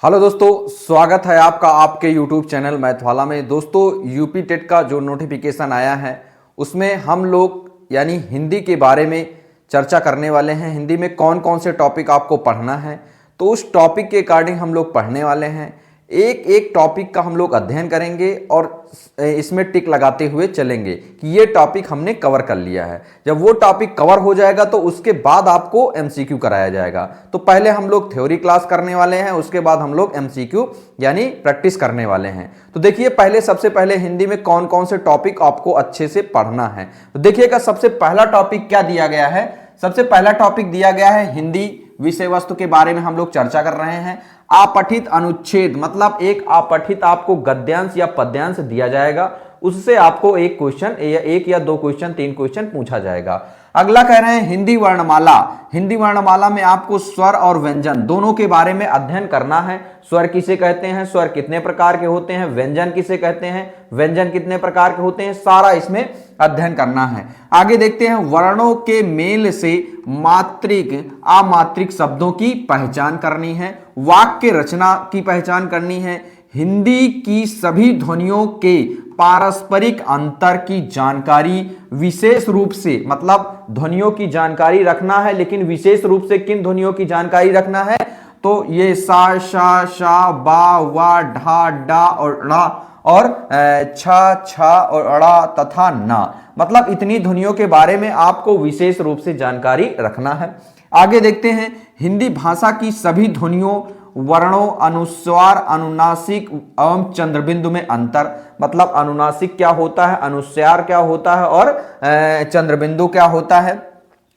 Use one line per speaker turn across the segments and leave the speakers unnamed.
Hello दोस्तों, स्वागत है आपका आपके यूट्यूब चैनल मैथवाला में। दोस्तों, यूपी टेट का जो नोटिफिकेशन आया है उसमें हम लोग यानी हिंदी के बारे में चर्चा करने वाले हैं। हिंदी में कौन कौन से टॉपिक आपको पढ़ना है, तो उस टॉपिक के अकॉर्डिंग हम लोग पढ़ने वाले हैं। एक एक टॉपिक का हम लोग अध्ययन करेंगे और इसमें टिक लगाते हुए चलेंगे कि ये टॉपिक हमने कवर कर लिया है। जब वो टॉपिक कवर हो जाएगा तो उसके बाद आपको एमसीक्यू कराया जाएगा। तो पहले हम लोग थ्योरी क्लास करने वाले हैं, उसके बाद हम लोग एमसीक्यू यानी प्रैक्टिस करने वाले हैं। तो देखिए, सबसे पहले हिंदी में कौन कौन से टॉपिक आपको अच्छे से पढ़ना है। तो देखिएगा, सबसे पहला टॉपिक क्या दिया गया है। सबसे पहला टॉपिक दिया गया है हिंदी विषय वस्तु के बारे में हम लोग चर्चा कर रहे हैं। अपठित अनुच्छेद मतलब एक अपठित आपको गद्यांश या पद्यांश दिया जाएगा, उससे आपको एक क्वेश्चन या एक या दो क्वेश्चन, तीन क्वेश्चन पूछा जाएगा। अगला कह रहे हैं हिंदी वर्णमाला। हिंदी वर्णमाला में आपको स्वर और व्यंजन दोनों के बारे में अध्ययन करना है। स्वर किसे कहते हैं, स्वर कितने प्रकार के होते हैं, व्यंजन किसे कहते हैं, व्यंजन कितने प्रकार के होते हैं, सारा इसमें अध्ययन करना है। आगे देखते हैं वर्णों के मेल से मात्रिक अमात्रिक शब्दों की पहचान करनी है। वाक्य रचना की पहचान करनी है। हिंदी की सभी ध्वनियों के पारस्परिक अंतर की जानकारी विशेष रूप से मतलब ध्वनियों की जानकारी रखना है, लेकिन विशेष रूप से किन ध्वनियों की जानकारी रखना है, तो ये सा, शा, शा, बा, वा, ढा, डा और ड़ा और छ, छ और अड़ा तथा ना, मतलब इतनी ध्वनियों के बारे में आपको विशेष रूप से जानकारी रखना है। आगे देखते हैं हिंदी भाषा की सभी ध्वनियों, वर्णों, अनुस्वार, अनुनासिक एवं चंद्रबिंदु में अंतर, मतलब अनुनासिक क्या होता है, अनुस्वार क्या होता है और चंद्रबिंदु क्या होता है।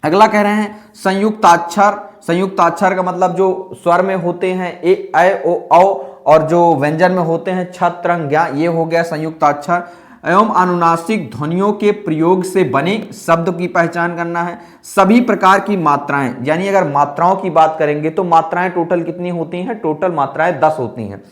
अगला कह रहे हैं संयुक्ताक्षर। संयुक्ताक्षर का मतलब जो स्वर में होते हैं ए, ऐ, ओ, औ, और जो व्यंजन में होते हैं छ, त्रंग, ज्ञ, ये हो गया संयुक्ताक्षर। एवं अनुनासिक ध्वनियों के प्रयोग से बने शब्द की पहचान करना है। सभी प्रकार की मात्राएं, यानी अगर मात्राओं की बात करेंगे तो मात्राएं टोटल कितनी होती हैं, टोटल मात्राएं 10 होती हैं।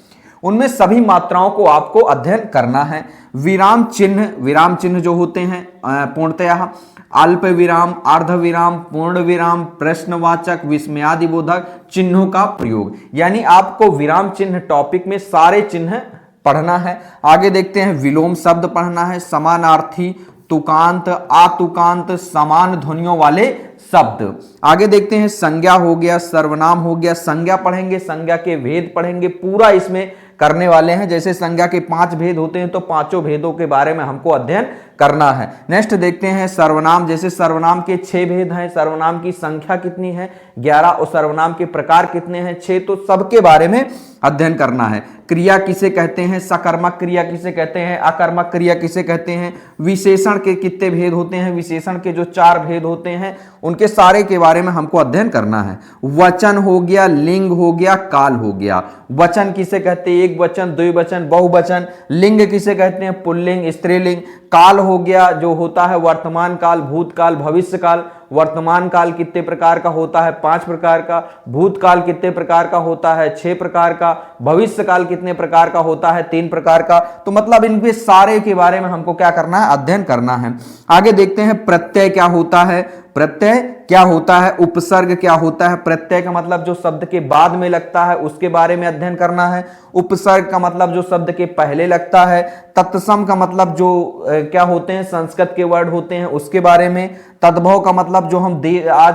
उनमें सभी मात्राओं को आपको अध्ययन करना है। विराम चिन्ह जो होते हैं पूर्णतः अल्प विराम, अर्ध विराम, पूर्ण विराम, प्रश्नवाचक, विस्मयादिबोधक चिन्हों का प्रयोग, यानी आपको विराम चिन्ह टॉपिक में सारे चिन्ह पढ़ना है। आगे देखते हैं विलोम शब्द पढ़ना है। समानार्थी, तुकांत, आतुकांत, समान ध्वनियों वाले शब्द। आगे देखते हैं संज्ञा हो गया, सर्वनाम हो गया। संज्ञा पढ़ेंगे, संज्ञा के भेद पढ़ेंगे, पूरा इसमें करने वाले हैं। जैसे संज्ञा के 5 भेद होते हैं तो पांचों भेदों के बारे में हमको अध्ययन करना है। नेक्स्ट देखते हैं सर्वनाम। जैसे सर्वनाम के 6 भेद हैं, सर्वनाम की संख्या कितनी है 11 और सर्वनाम के प्रकार कितने हैं 6, तो सबके बारे में अध्ययन करना है। क्रिया किसे कहते हैं, सकर्मक क्रिया किसे कहते हैं, अकर्मक क्रिया किसे कहते हैं, विशेषण के कितने भेद होते हैं, विशेषण के जो 4 भेद होते हैं उनके सारे के बारे में हमको अध्ययन करना है। वचन हो गया, लिंग हो गया, काल हो गया। वचन किसे कहते हैं, एक वचन, द्विवचन, बहुवचन। लिंग किसे कहते हैं, पुल्लिंग, स्त्रीलिंग। काल हो गया जो होता है वर्तमान काल, भूतकाल, भविष्य काल। वर्तमान काल कितने प्रकार का होता है, 5 प्रकार का। भूतकाल कितने प्रकार का होता है, 6 प्रकार का। भविष्य काल कितने प्रकार का होता है, 3 प्रकार का। तो मतलब इनके सारे के बारे में हमको क्या करना है, अध्ययन करना है। आगे देखते हैं प्रत्यय क्या होता है, प्रत्यय क्या होता है, उपसर्ग क्या होता है। प्रत्यय का मतलब जो शब्द के बाद में लगता है उसके बारे में अध्ययन करना है। उपसर्ग का मतलब जो शब्द के पहले लगता है। तत्सम का मतलब जो क्या होते हैं, संस्कृत के वर्ड होते हैं उसके बारे में। तद्भव का मतलब जो हम आज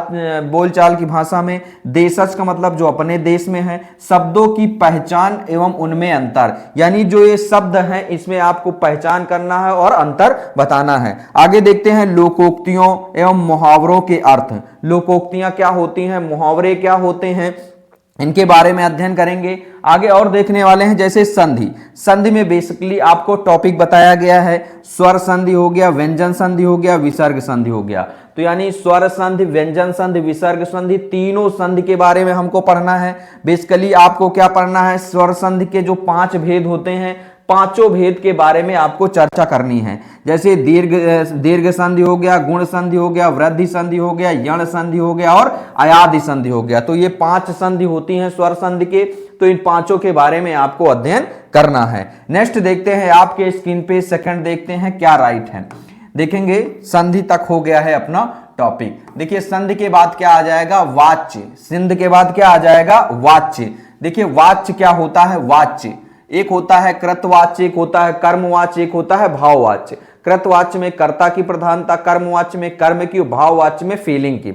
बोलचाल की भाषा में। देशज का मतलब जो अपने देश में है। शब्दों की पहचान एवं उनमें अंतर, यानी जो ये शब्द हैं इसमें आपको पहचान करना है और अंतर बताना है। आगे देखते हैं लोकोक्तियों एवं मुहावरों के अर्थ। लोकोक्तियां क्या होती हैं, मुहावरे क्या होते हैं, इनके बारे में अध्ययन करेंगे। आगे और देखने वाले हैं जैसे संधि। संधि में बेसिकली आपको टॉपिक बताया गया है। स्वर संधि हो गया, व्यंजन संधि हो गया, विसर्ग संधि हो गया। तो यानी स्वर संधि, व्यंजन संधि, विसर्ग संधि, तीनों संधि के बारे में हमको पढ़ना है। बेसिकली आपको क्या पढ़ना है, स्वर संधि के जो 5 भेद होते हैं, पांचों भेद के बारे में आपको चर्चा करनी है। जैसे दीर्घ संधि हो गया, गुण संधि हो गया, वृद्धि संधि हो गया, यण संधि हो गया और अयादि संधि हो गया। तो ये 5 संधि होती हैं स्वर संधि के, तो इन पांचों के बारे में आपको अध्ययन करना है। नेक्स्ट देखते हैं आपके स्क्रीन पे सेकंड देखते हैं क्या राइट है। देखेंगे संधि तक हो गया है अपना टॉपिक। देखिए संधि के बाद क्या आ जाएगा, वाच्य। संधि के बाद क्या आ जाएगा, वाच्य। देखिए वाच्य क्या होता है, वाच्य एक होता है कृतवाच्य, एक होता है कर्मवाच्य, एक होता है भाववाच्य। कृतवाच्य में कर्ता की प्रधानता, कर्मवाच्य में कर्म की, भाववाच्य में फीलिंग की।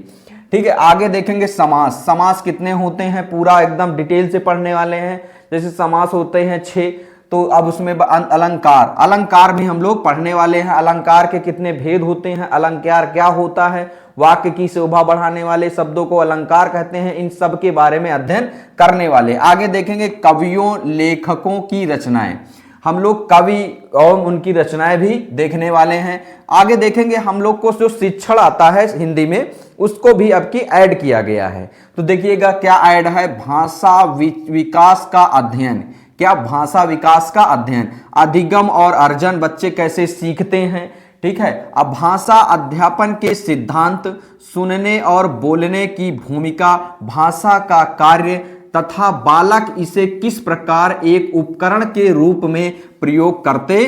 ठीक है, आगे देखेंगे समास। समास कितने होते हैं पूरा एकदम डिटेल से पढ़ने वाले हैं। जैसे समास होते हैं 6, तो अब उसमें अलंकार, अलंकार भी हम लोग पढ़ने वाले हैं। अलंकार के कितने भेद होते हैं, अलंकार क्या होता है, वाक्य की शोभा बढ़ाने वाले शब्दों को अलंकार कहते हैं, इन सब के बारे में अध्ययन करने वाले। आगे देखेंगे कवियों लेखकों की रचनाएं, हम लोग कवि और उनकी रचनाएं भी देखने वाले हैं। आगे देखेंगे हम लोग को जो शिक्षण आता है हिंदी में, उसको भी अब की ऐड किया गया है। तो देखिएगा क्या ऐड है, भाषा विकास का अध्ययन। क्या, भाषा विकास का अध्ययन। अधिगम और अर्जन, बच्चे कैसे सीखते हैं। ठीक है, अब भाषा अध्यापन के सिद्धांत, सुनने और बोलने की भूमिका, भाषा का कार्य तथा बालक इसे किस प्रकार एक उपकरण के रूप में प्रयोग करते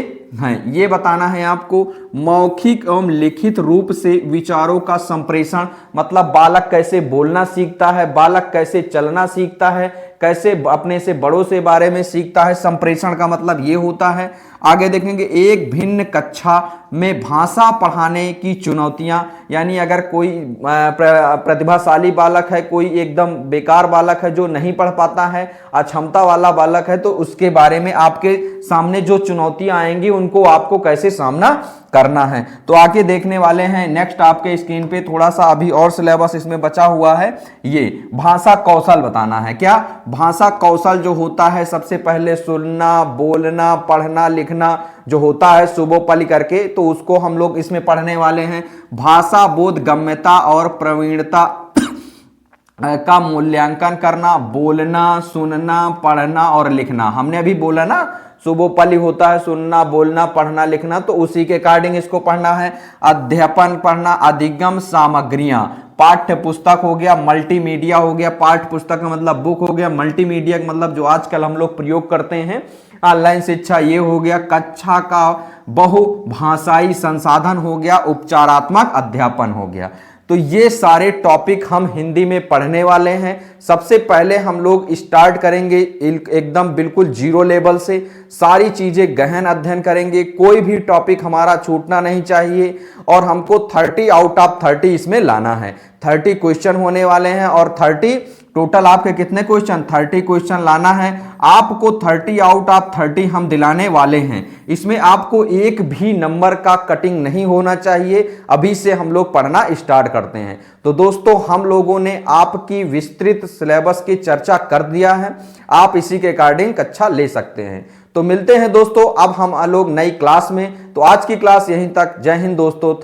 हैं, ये बताना है आपको। मौखिक एवं लिखित रूप से विचारों का संप्रेषण, मतलब बालक कैसे बोलना सीखता है, बालक कैसे चलना सीखता है, कैसे अपने से बड़ों से बारे में सीखता है। संप्रेषण का मतलब ये होता है। आगे देखेंगे एक भिन्न कक्षा में भाषा पढ़ाने की चुनौतियां, यानी अगर कोई प्रतिभाशाली बालक है, कोई एकदम बेकार बालक है जो नहीं पढ़ पाता है, अक्षमता वाला बालक है, तो उसके बारे में आपके सामने जो चुनौतियां आएंगी उनको आपको कैसे सामना करना है, तो आगे देखने वाले हैं। नेक्स्ट आपके स्क्रीन पे थोड़ा सा अभी और सिलेबस इसमें बचा हुआ है, ये भाषा कौशल बताना है। क्या, भाषा कौशल जो होता है, सबसे पहले सुनना, बोलना, पढ़ना, लिखना जो होता है सुबोपलि करके, तो उसको हम लोग इसमें पढ़ने वाले हैं। भाषा बोधगम्यता और प्रवीणता का मूल्यांकन करना, बोलना, सुनना, पढ़ना और लिखना। हमने अभी बोला ना सुबोपलि होता है सुनना, बोलना, पढ़ना, लिखना, तो उसी के अकॉर्डिंग इसको पढ़ना है। अध्यापन पढ़ना, अधिगम सामग्रियां, पाठ्य पुस्तक हो गया, मल्टीमीडिया हो गया। पाठ्य पुस्तक का मतलब बुक हो गया, मल्टीमीडिया का मतलब जो आजकल हम लोग प्रयोग करते हैं, ऑनलाइन शिक्षा, ये हो गया। कक्षा का बहुभाषाई संसाधन हो गया, उपचारात्मक अध्यापन हो गया। तो ये सारे टॉपिक हम हिंदी में पढ़ने वाले हैं। सबसे पहले हम लोग स्टार्ट करेंगे एकदम बिल्कुल जीरो लेवल से, सारी चीजें गहन अध्ययन करेंगे, कोई भी टॉपिक हमारा छूटना नहीं चाहिए, और हमको 30 आउट ऑफ 30 इसमें लाना है। 30 क्वेश्चन होने वाले हैं, और 30 टोटल आपके कितने क्वेश्चन, 30 क्वेश्चन लाना है आपको। 30 आउट ऑफ 30 हम दिलाने वाले हैं। इसमें आपको एक भी नंबर का कटिंग नहीं होना चाहिए। अभी से हम लोग पढ़ना स्टार्ट करते हैं। तो दोस्तों, हम लोगों ने आपकी विस्तृत सिलेबस की चर्चा कर दिया है, आप इसी के अकॉर्डिंग कक्षा ले सकते हैं। तो मिलते हैं दोस्तों अब हम लोग नई क्लास में। तो आज की क्लास यहीं तक। जय हिंद दोस्तों।